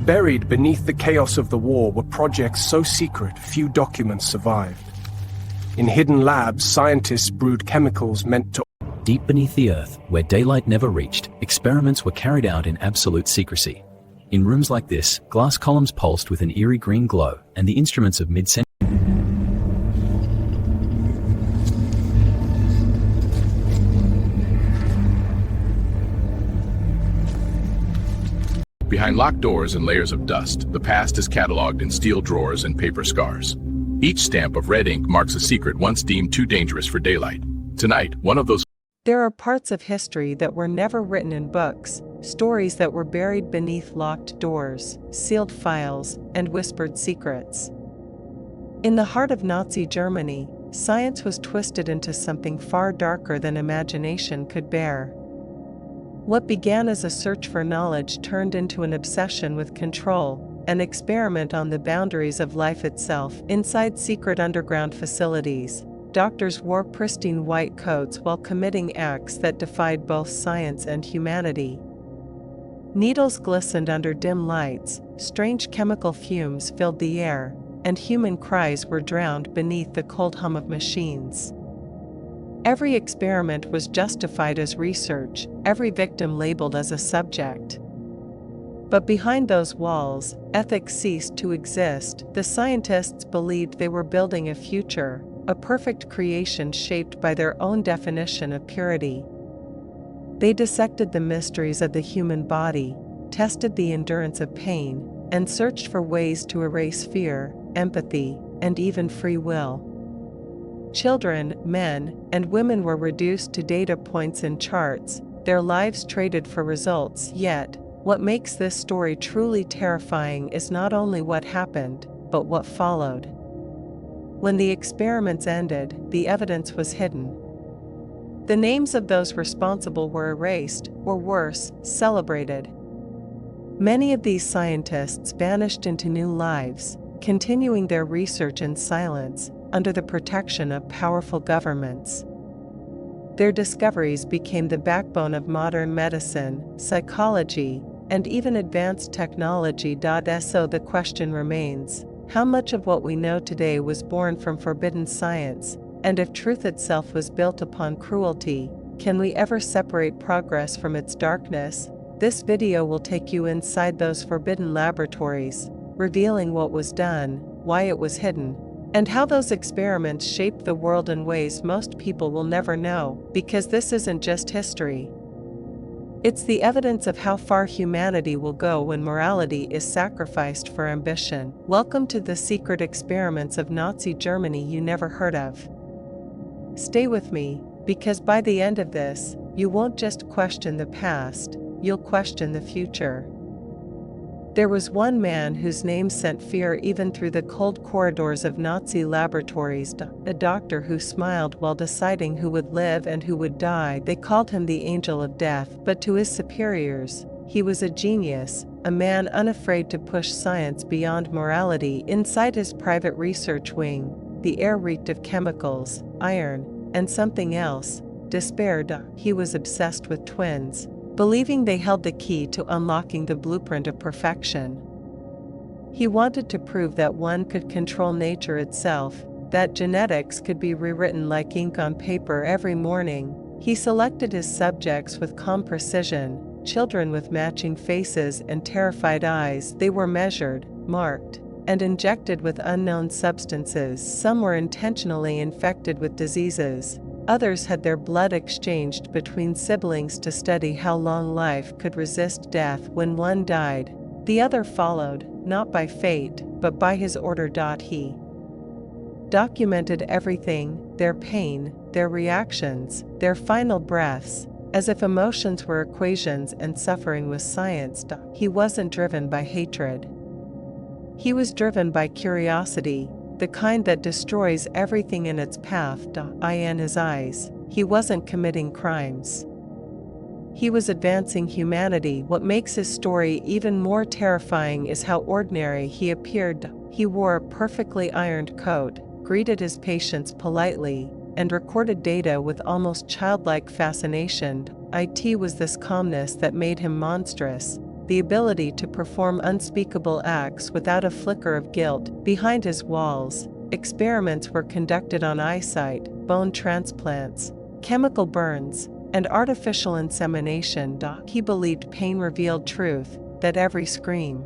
Buried beneath the chaos of the war were projects so secret few documents survived. In hidden labs, scientists brewed chemicals meant to... Deep beneath the Earth, where daylight never reached, experiments were carried out in absolute secrecy. In rooms like this, glass columns pulsed with an eerie green glow, and the instruments of mid-century... Behind locked doors and layers of dust, the past is cataloged in steel drawers and paper scars. Each stamp of red ink marks a secret once deemed too dangerous for daylight. Tonight, one of those... There are parts of history that were never written in books, stories that were buried beneath locked doors, sealed files, and whispered secrets. In the heart of Nazi Germany, science was twisted into something far darker than imagination could bear. What began as a search for knowledge turned into an obsession with control, an experiment on the boundaries of life itself. Inside secret underground facilities, doctors wore pristine white coats while committing acts that defied both science and humanity. Needles glistened under dim lights, strange chemical fumes filled the air, and human cries were drowned beneath the cold hum of machines. Every experiment was justified as research, every victim labeled as a subject. But behind those walls, ethics ceased to exist. The scientists believed they were building a future, a perfect creation shaped by their own definition of purity. They dissected the mysteries of the human body, tested the endurance of pain, and searched for ways to erase fear, empathy, and even free will. Children, men, and women were reduced to data points in charts, their lives traded for results. Yet, what makes this story truly terrifying is not only what happened, but what followed. When the experiments ended, the evidence was hidden. The names of those responsible were erased, or worse, celebrated. Many of these scientists vanished into new lives, continuing their research in silence, under the protection of powerful governments. Their discoveries became the backbone of modern medicine, psychology, and even advanced technology. So the question remains, how much of what we know today was born from forbidden science, and if truth itself was built upon cruelty, can we ever separate progress from its darkness? This video will take you inside those forbidden laboratories, revealing what was done, why it was hidden, and how those experiments shaped the world in ways most people will never know, because this isn't just history. It's the evidence of how far humanity will go when morality is sacrificed for ambition. Welcome to the secret experiments of Nazi Germany you never heard of. Stay with me, because by the end of this, you won't just question the past, you'll question the future. There was one man whose name sent fear even through the cold corridors of Nazi laboratories, a doctor who smiled while deciding who would live and who would die. They called him the Angel of Death, but to his superiors, he was a genius, a man unafraid to push science beyond morality. Inside his private research wing, the air reeked of chemicals, iron, and something else, despair. He was obsessed with twins, believing they held the key to unlocking the blueprint of perfection. He wanted to prove that one could control nature itself, that genetics could be rewritten like ink on paper. Every morning, he selected his subjects with calm precision, children with matching faces and terrified eyes. They were measured, marked, and injected with unknown substances. Some were intentionally infected with diseases. Others had their blood exchanged between siblings to study how long life could resist death. When one died, the other followed, not by fate, but by his order. He documented everything, their pain, their reactions, their final breaths, as if emotions were equations and suffering was science. He wasn't driven by hatred. He was driven by curiosity, the kind that destroys everything in its path. In his eyes, he wasn't committing crimes. He was advancing humanity. What makes his story even more terrifying is how ordinary he appeared. He wore a perfectly ironed coat, greeted his patients politely, and recorded data with almost childlike fascination. It was this calmness that made him monstrous, the ability to perform unspeakable acts without a flicker of guilt. Behind his walls, experiments were conducted on eyesight, bone transplants, chemical burns, and artificial insemination. He believed pain revealed truth, that every scream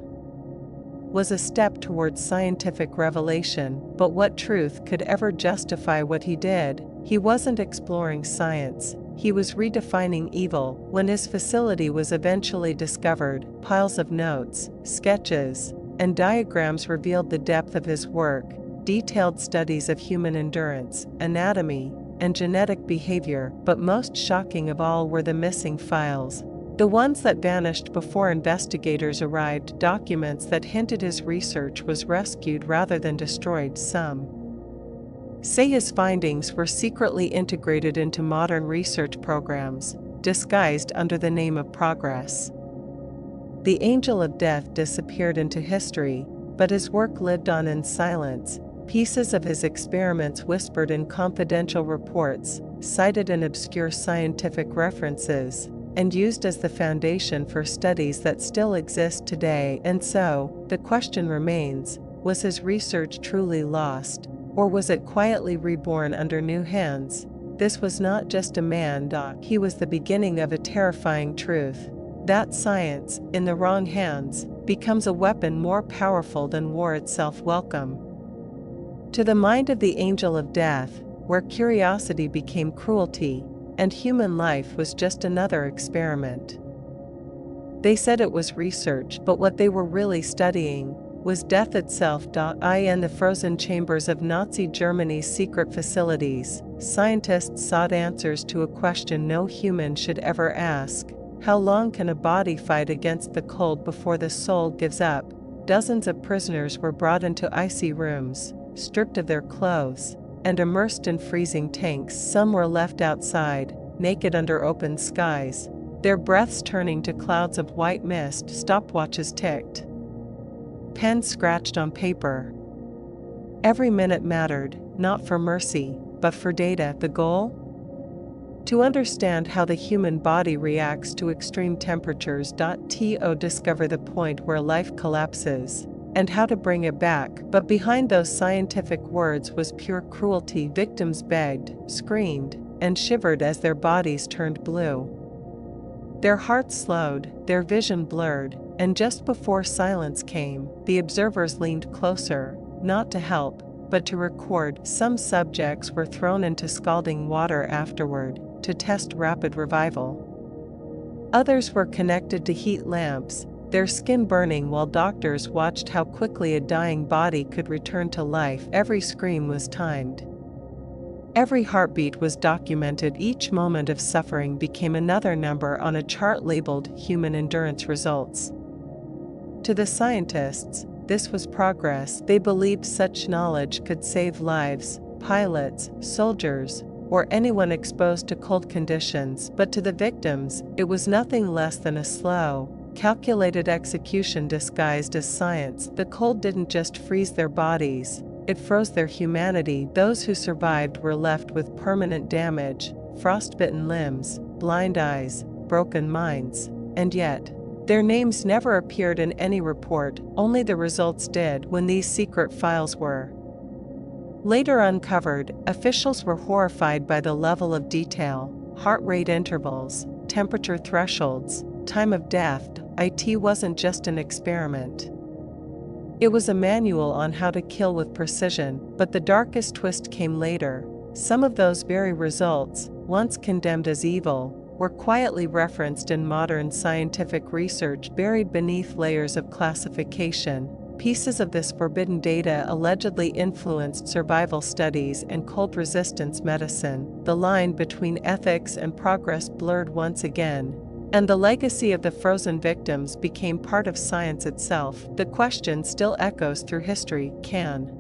was a step towards scientific revelation, but what truth could ever justify what he did? He wasn't exploring science, he was redefining evil. When his facility was eventually discovered, piles of notes, sketches, and diagrams revealed the depth of his work, detailed studies of human endurance, anatomy, and genetic behavior, but most shocking of all were the missing files. The ones that vanished before investigators arrived, documents that hinted his research was rescued rather than destroyed. Some say his findings were secretly integrated into modern research programs, disguised under the name of progress. The angel of death disappeared into history, but his work lived on in silence. Pieces of his experiments whispered in confidential reports, cited in obscure scientific references, and used as the foundation for studies that still exist today. And so, the question remains, was his research truly lost, or was it quietly reborn under new hands? This was not just a man, he was the beginning of a terrifying truth. That science, in the wrong hands, becomes a weapon more powerful than war itself. Welcome to the mind of the angel of death, where curiosity became cruelty, and human life was just another experiment. They said it was research, but what they were really studying was death itself. In the frozen chambers of Nazi Germany's secret facilities, scientists sought answers to a question no human should ever ask: how long can a body fight against the cold before the soul gives up? Dozens of prisoners were brought into icy rooms, stripped of their clothes, and immersed in freezing tanks. Some were left outside, naked under open skies, their breaths turning to clouds of white mist. Stopwatches ticked, pens scratched on paper. Every minute mattered, not for mercy, but for data. The goal? To understand how the human body reacts to extreme temperatures. To discover the point where life collapses, and how to bring it back. But behind those scientific words was pure cruelty. Victims begged, screamed, and shivered as their bodies turned blue. Their hearts slowed, their vision blurred, and just before silence came, the observers leaned closer, not to help, but to record. Some subjects were thrown into scalding water afterward, to test rapid revival. Others were connected to heat lamps, their skin burning while doctors watched how quickly a dying body could return to life. Every scream was timed. Every heartbeat was documented. Each moment of suffering became another number on a chart labeled Human Endurance Results. To the scientists, this was progress. They believed such knowledge could save lives, pilots, soldiers, or anyone exposed to cold conditions. But to the victims, it was nothing less than a slow, calculated execution disguised as science. The cold didn't just freeze their bodies, it froze their humanity. Those who survived were left with permanent damage, frostbitten limbs, blind eyes, broken minds, and yet, their names never appeared in any report. Only the results did. When these secret files were later uncovered, officials were horrified by the level of detail: heart rate intervals, temperature thresholds, time of death. It wasn't just an experiment. It was a manual on how to kill with precision. But the darkest twist came later. Some of those very results, once condemned as evil, were quietly referenced in modern scientific research. Buried beneath layers of classification, pieces of this forbidden data allegedly influenced survival studies and cold resistance medicine. The line between ethics and progress blurred once again, and the legacy of the frozen victims became part of science itself. The question still echoes through history: can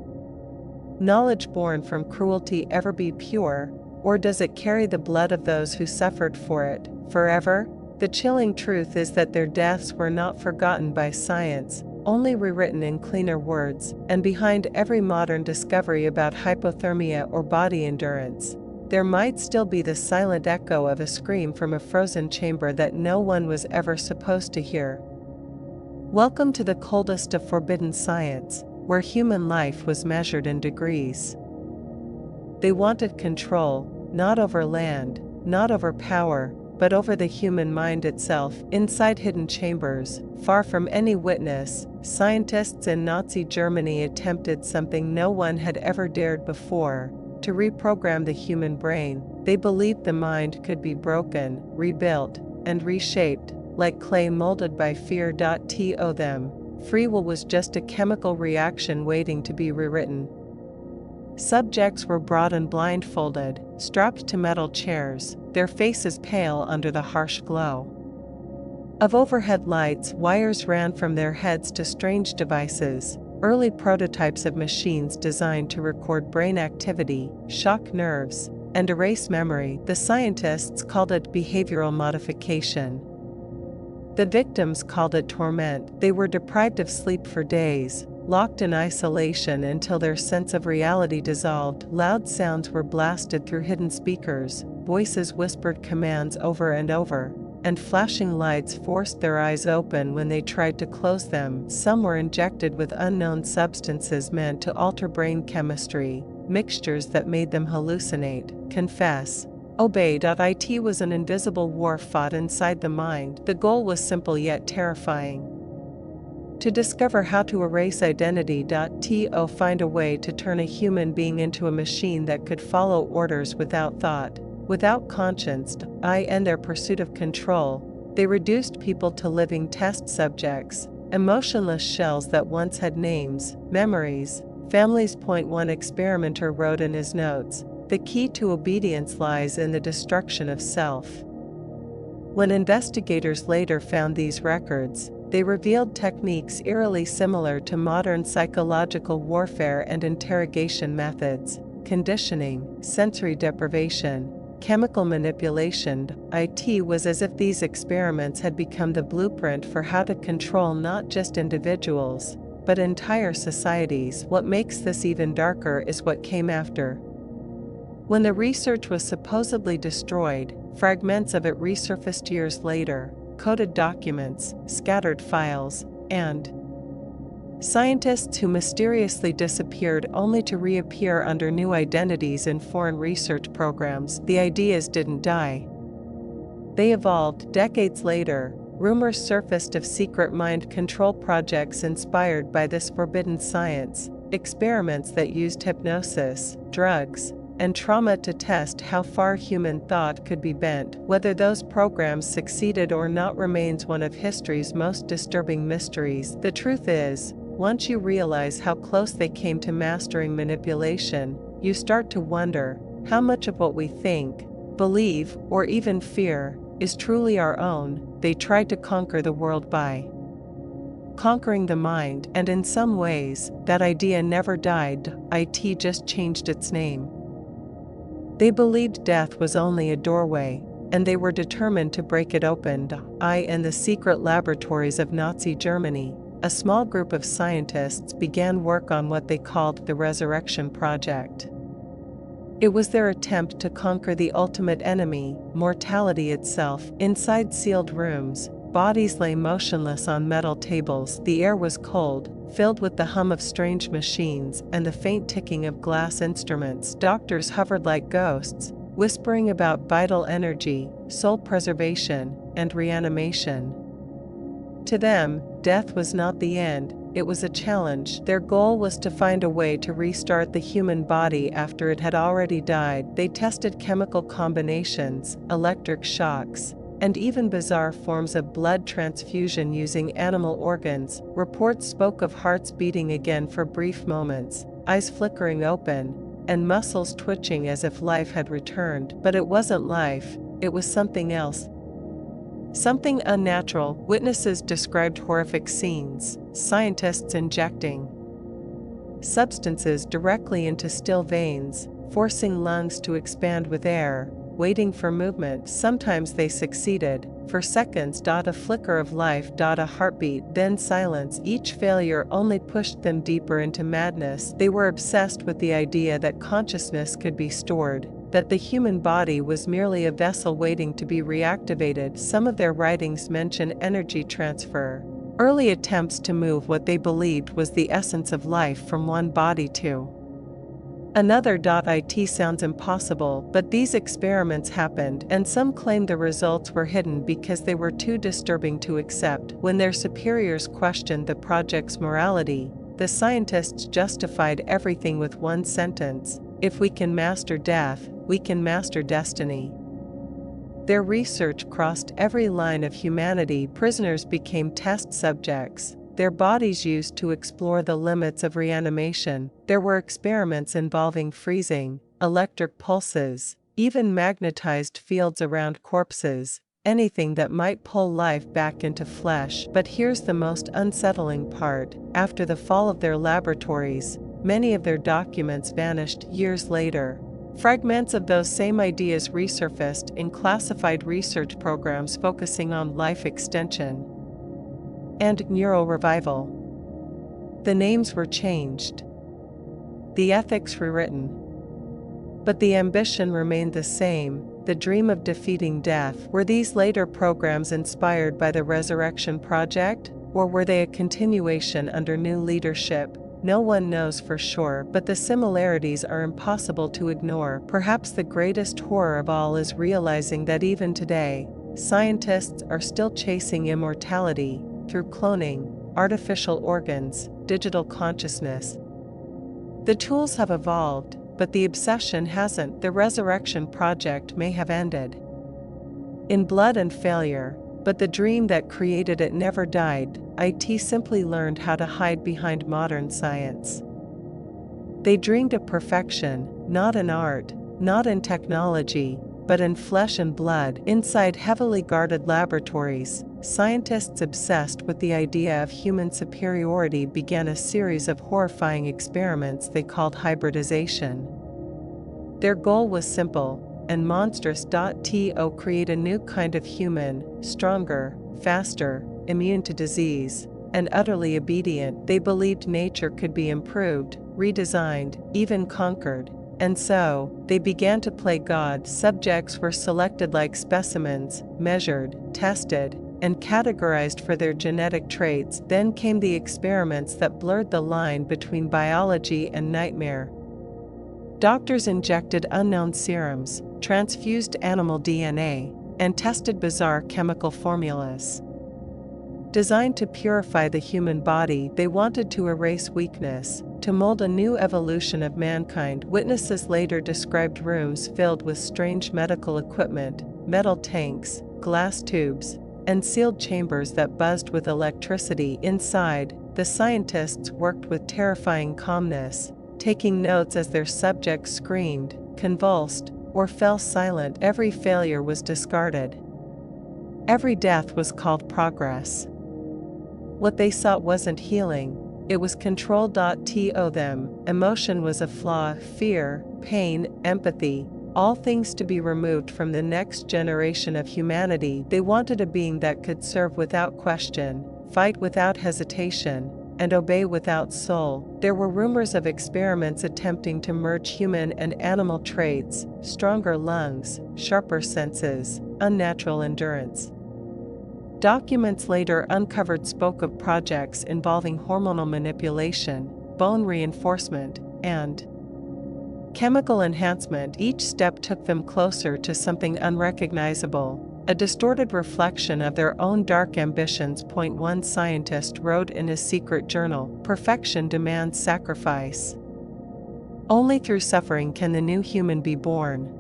knowledge born from cruelty ever be pure, or does it carry the blood of those who suffered for it forever? The chilling truth is that their deaths were not forgotten by science, only rewritten in cleaner words. And behind every modern discovery about hypothermia or body endurance, there might still be the silent echo of a scream from a frozen chamber that no one was ever supposed to hear. Welcome to the coldest of forbidden science, where human life was measured in degrees. They wanted control, not over land, not over power, but over the human mind itself. Inside hidden chambers, far from any witness, scientists in Nazi Germany attempted something no one had ever dared before: to reprogram the human brain. They believed the mind could be broken, rebuilt, and reshaped, like clay molded by fear. To them, free will was just a chemical reaction waiting to be rewritten. Subjects were brought in blindfolded, strapped to metal chairs, their faces pale under the harsh glow of overhead lights. Wires ran from their heads to strange devices, early prototypes of machines designed to record brain activity, shock nerves, and erase memory. The scientists called it behavioral modification. The victims called it torment. They were deprived of sleep for days, locked in isolation until their sense of reality dissolved. Loud sounds were blasted through hidden speakers, voices whispered commands over and over, and flashing lights forced their eyes open when they tried to close them. Some were injected with unknown substances meant to alter brain chemistry, mixtures that made them hallucinate, confess, obey. It was an invisible war fought inside the mind. The goal was simple yet terrifying: to discover how to erase identity. To find a way to turn a human being into a machine that could follow orders without thought, without conscience. In their pursuit of control, they reduced people to living test subjects, emotionless shells that once had names, memories, families. One experimenter wrote in his notes, "The key to obedience lies in the destruction of self." When investigators later found these records, they revealed techniques eerily similar to modern psychological warfare and interrogation methods: conditioning, sensory deprivation, chemical manipulation. It was as if these experiments had become the blueprint for how to control not just individuals, but entire societies. What makes this even darker is what came after. When the research was supposedly destroyed, fragments of it resurfaced years later: coded documents, scattered files, and scientists who mysteriously disappeared only to reappear under new identities in foreign research programs. The ideas didn't die. They evolved. Decades later, rumors surfaced of secret mind control projects inspired by this forbidden science, experiments that used hypnosis, drugs, and trauma to test how far human thought could be bent. Whether those programs succeeded or not remains one of history's most disturbing mysteries. The truth is, once you realize how close they came to mastering manipulation, you start to wonder how much of what we think, believe, or even fear is truly our own. They tried to conquer the world by conquering the mind, and in some ways, that idea never died. It just changed its name. They believed death was only a doorway, and they were determined to break it open. In the secret laboratories of Nazi Germany, a small group of scientists began work on what they called the Resurrection Project. It was their attempt to conquer the ultimate enemy, mortality itself. Inside sealed rooms, bodies lay motionless on metal tables. The air was cold, filled with the hum of strange machines and the faint ticking of glass instruments. Doctors hovered like ghosts, whispering about vital energy, soul preservation, and reanimation. To them, death was not the end, it was a challenge. Their goal was to find a way to restart the human body after it had already died. They tested chemical combinations, electric shocks, and even bizarre forms of blood transfusion using animal organs. Reports spoke of hearts beating again for brief moments, eyes flickering open, and muscles twitching as if life had returned. But it wasn't life, it was something else. Something unnatural. Witnesses described horrific scenes, scientists injecting substances directly into still veins, forcing lungs to expand with air, waiting for movement. Sometimes they succeeded. For seconds, a flicker of life, a heartbeat, then silence. Each failure only pushed them deeper into madness. They were obsessed with the idea that consciousness could be stored, that the human body was merely a vessel waiting to be reactivated. Some of their writings mention energy transfer, Early attempts to move what they believed was the essence of life from one body to another. It sounds impossible, but these experiments happened, and some claim the results were hidden because they were too disturbing to accept. When their superiors questioned the project's morality, the scientists justified everything with one sentence: if we can master death, we can master destiny. Their research crossed every line of humanity. Prisoners became test subjects, their bodies used to explore the limits of reanimation. There were experiments involving freezing, electric pulses, even magnetized fields around corpses, anything that might pull life back into flesh. But here's the most unsettling part: after the fall of their laboratories, many of their documents vanished years later. Fragments of those same ideas resurfaced in classified research programs focusing on life extension and neural revival. The names were changed, the ethics rewritten, but the ambition remained the same: the dream of defeating death. Were these later programs inspired by the Resurrection Project, or were they a continuation under new leadership? No one knows for sure, but the similarities are impossible to ignore. Perhaps the greatest horror of all is realizing that even today, scientists are still chasing immortality through cloning, artificial organs, digital consciousness. The tools have evolved, but the obsession hasn't. The Resurrection Project may have ended in blood and failure, but the dream that created it never died. It simply learned how to hide behind modern science. They dreamed of perfection, not in art, not in technology, but in flesh and blood. Inside heavily guarded laboratories, scientists obsessed with the idea of human superiority began a series of horrifying experiments they called hybridization. Their goal was simple and monstrous: to create a new kind of human, stronger, faster, immune to disease, and utterly obedient. They believed nature could be improved, redesigned, even conquered. And so, they began to play God. Subjects were selected like specimens, measured, tested, and categorized for their genetic traits. Then came the experiments that blurred the line between biology and nightmare. Doctors injected unknown serums, transfused animal DNA, and tested bizarre chemical formulas. Designed to purify the human body, they wanted to erase weakness, to mold a new evolution of mankind. Witnesses later described rooms filled with strange medical equipment, metal tanks, glass tubes, and sealed chambers that buzzed with electricity. Inside, the scientists worked with terrifying calmness, taking notes as their subjects screamed, convulsed, or fell silent. Every failure was discarded. Every death was called progress. What they sought wasn't healing, it was control. To them, emotion was a flaw: fear, pain, empathy, all things to be removed from the next generation of humanity. They wanted a being that could serve without question, fight without hesitation, and obey without soul. There were rumors of experiments attempting to merge human and animal traits: stronger lungs, sharper senses, unnatural endurance. Documents later uncovered spoke of projects involving hormonal manipulation, bone reinforcement, and chemical enhancement. Each step took them closer to something unrecognizable, a distorted reflection of their own dark ambitions. One scientist wrote in his secret journal, "Perfection demands sacrifice. Only through suffering can the new human be born."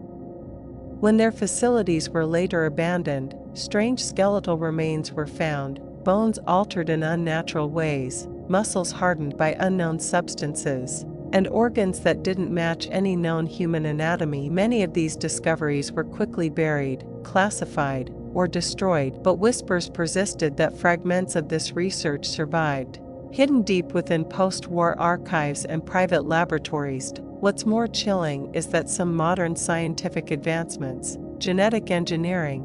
When their facilities were later abandoned, strange skeletal remains were found, bones altered in unnatural ways, muscles hardened by unknown substances, and organs that didn't match any known human anatomy. Many of these discoveries were quickly buried, classified, or destroyed, but whispers persisted that fragments of this research survived, hidden deep within post-war archives and private laboratories. What's more chilling is that some modern scientific advancements, genetic engineering,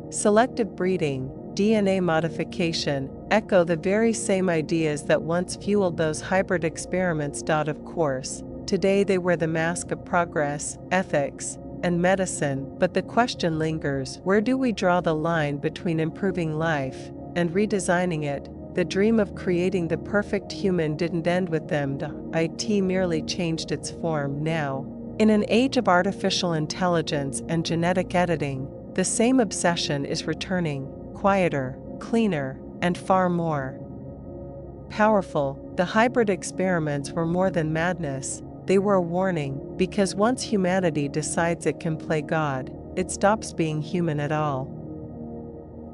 selective breeding, DNA modification, echo the very same ideas that once fueled those hybrid experiments. Of course, today they wear the mask of progress, ethics, and medicine, but the question lingers: where do we draw the line between improving life and redesigning it. The dream of creating the perfect human didn't end with them. It merely changed its form. Now, in an age of artificial intelligence and genetic editing, the same obsession is returning, quieter, cleaner, and far more powerful. The hybrid experiments were more than madness, they were a warning, because once humanity decides it can play God, it stops being human at all.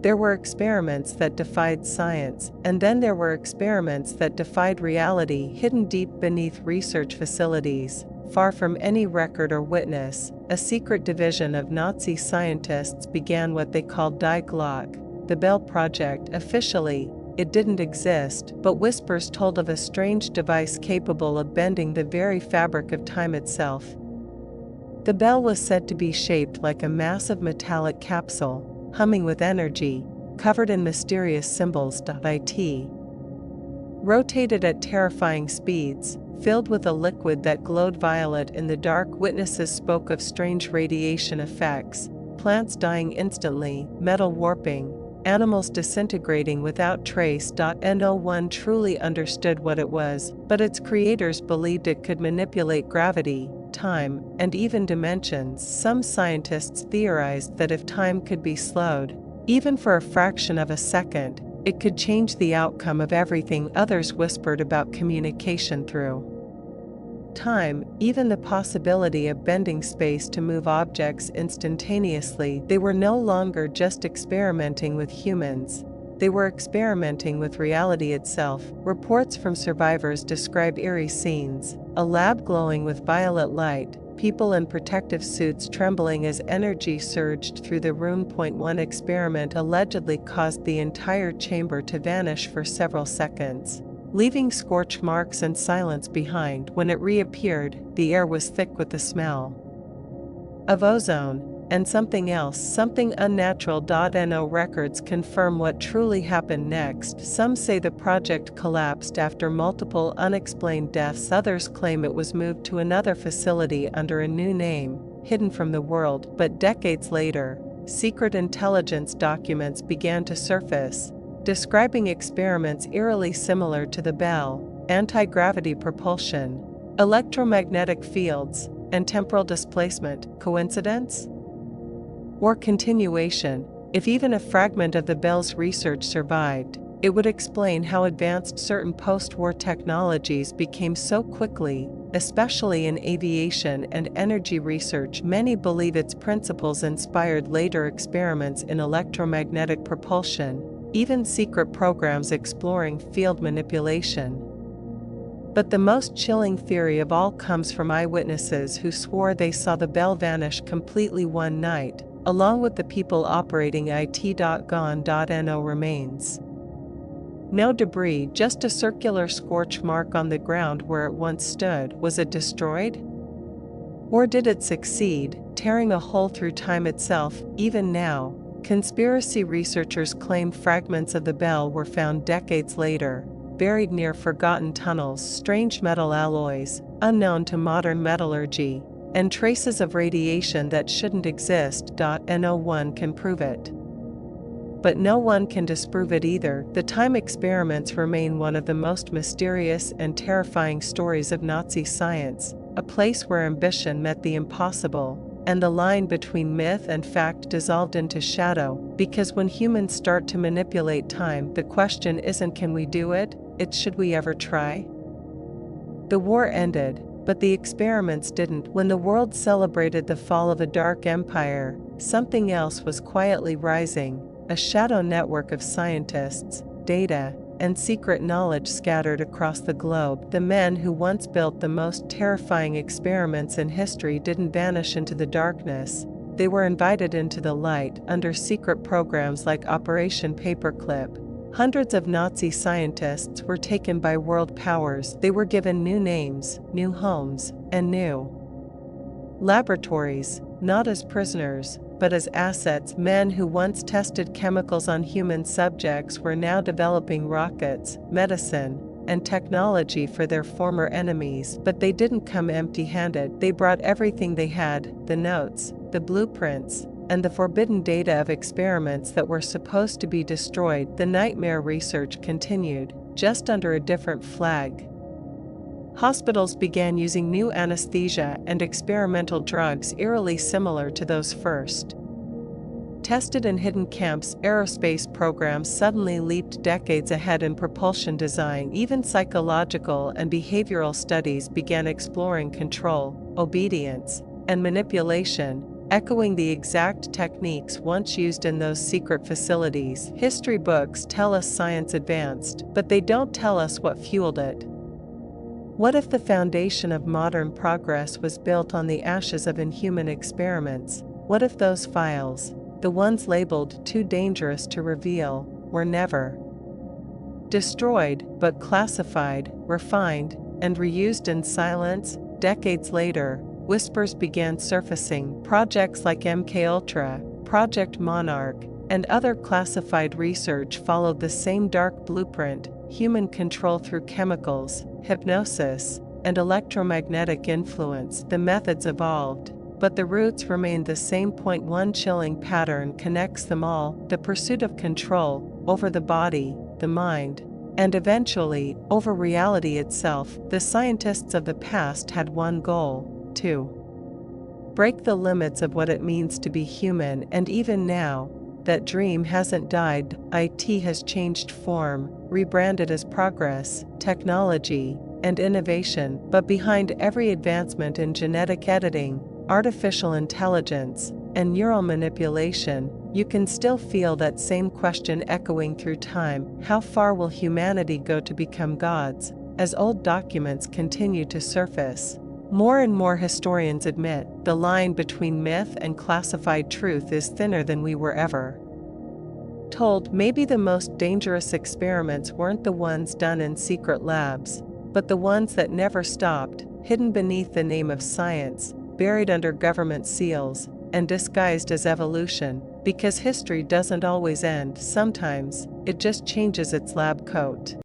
There were experiments that defied science, and then there were experiments that defied reality, hidden deep beneath research facilities, far from any record or witness. A secret division of Nazi scientists began what they called Die Glocke, the Bell Project. Officially, it didn't exist, but whispers told of a strange device capable of bending the very fabric of time itself. The bell was said to be shaped like a massive metallic capsule, humming with energy, covered in mysterious symbols. It rotated at terrifying speeds, filled with a liquid that glowed violet in the dark. Witnesses spoke of strange radiation effects, plants dying instantly, metal warping, animals disintegrating without trace. No one truly understood what it was, but its creators believed it could manipulate gravity, time, and even dimensions. Some scientists theorized that if time could be slowed, even for a fraction of a second, it could change the outcome of everything. Others whispered about communication through time, even the possibility of bending space to move objects instantaneously. They were no longer just experimenting with humans, they were experimenting with reality itself. Reports from survivors describe eerie scenes: a lab glowing with violet light, people in protective suits trembling as energy surged through the room. One experiment allegedly caused the entire chamber to vanish for several seconds, leaving scorch marks and silence behind. When it reappeared, the air was thick with the smell of ozone and something else, something unnatural. No records confirm what truly happened next. Some say the project collapsed after multiple unexplained deaths. Others claim it was moved to another facility under a new name, hidden from the world. But decades later, secret intelligence documents began to surface, describing experiments eerily similar to the Bell: anti-gravity propulsion, electromagnetic fields, and temporal displacement. Coincidence? Or continuation? If even a fragment of the Bell's research survived, it would explain how advanced certain post-war technologies became so quickly, especially in aviation and energy research. Many believe its principles inspired later experiments in electromagnetic propulsion, even secret programs exploring field manipulation. But the most chilling theory of all comes from eyewitnesses who swore they saw the Bell vanish completely one night, along with the people operating it. Gone. No remains. No debris, just a circular scorch mark on the ground where it once stood. Was it destroyed? Or did it succeed, tearing a hole through time itself? Even now, conspiracy researchers claim fragments of the Bell were found decades later, buried near forgotten tunnels. Strange metal alloys, unknown to modern metallurgy, and traces of radiation that shouldn't exist. No one can prove it. But no one can disprove it either. The time experiments remain one of the most mysterious and terrifying stories of Nazi science, a place where ambition met the impossible, and the line between myth and fact dissolved into shadow. Because when humans start to manipulate time, the question isn't can we do it, it's should we ever try? The war ended, but the experiments didn't. When the world celebrated the fall of a dark empire, something else was quietly rising: a shadow network of scientists, data, and secret knowledge scattered across the globe. The men who once built the most terrifying experiments in history didn't vanish into the darkness. They were invited into the light under secret programs like Operation Paperclip. Hundreds of Nazi scientists were taken by world powers. They were given new names, new homes, and new laboratories, not as prisoners, but as assets. Men who once tested chemicals on human subjects were now developing rockets, medicine, and technology for their former enemies. But they didn't come empty-handed. They brought everything they had: the notes, the blueprints, and the forbidden data of experiments that were supposed to be destroyed. The nightmare research continued, just under a different flag. Hospitals began using new anesthesia and experimental drugs eerily similar to those first tested in hidden camps. Aerospace programs suddenly leaped decades ahead in propulsion design. Even psychological and behavioral studies began exploring control, obedience, and manipulation, echoing the exact techniques once used in those secret facilities. History books tell us science advanced, but they don't tell us what fueled it. What if the foundation of modern progress was built on the ashes of inhuman experiments? What if those files, the ones labeled too dangerous to reveal, were never destroyed, but classified, refined, and reused in silence? Decades later, whispers began surfacing. Projects like MKUltra, Project Monarch, and other classified research followed the same dark blueprint: human control through chemicals, hypnosis, and electromagnetic influence. The methods evolved, but the roots remained the same. One chilling pattern connects them all: the pursuit of control over the body, the mind, and eventually, over reality itself. The scientists of the past had one goal: to break the limits of what it means to be human, and even now, that dream hasn't died. IT has changed form, rebranded as progress, technology, and innovation, but behind every advancement in genetic editing, artificial intelligence, and neural manipulation, you can still feel that same question echoing through time: how far will humanity go to become gods? As old documents continue to surface, more and more historians admit the line between myth and classified truth is thinner than we were ever told. Maybe the most dangerous experiments weren't the ones done in secret labs, but the ones that never stopped, hidden beneath the name of science, buried under government seals, and disguised as evolution. Because history doesn't always end, sometimes it just changes its lab coat.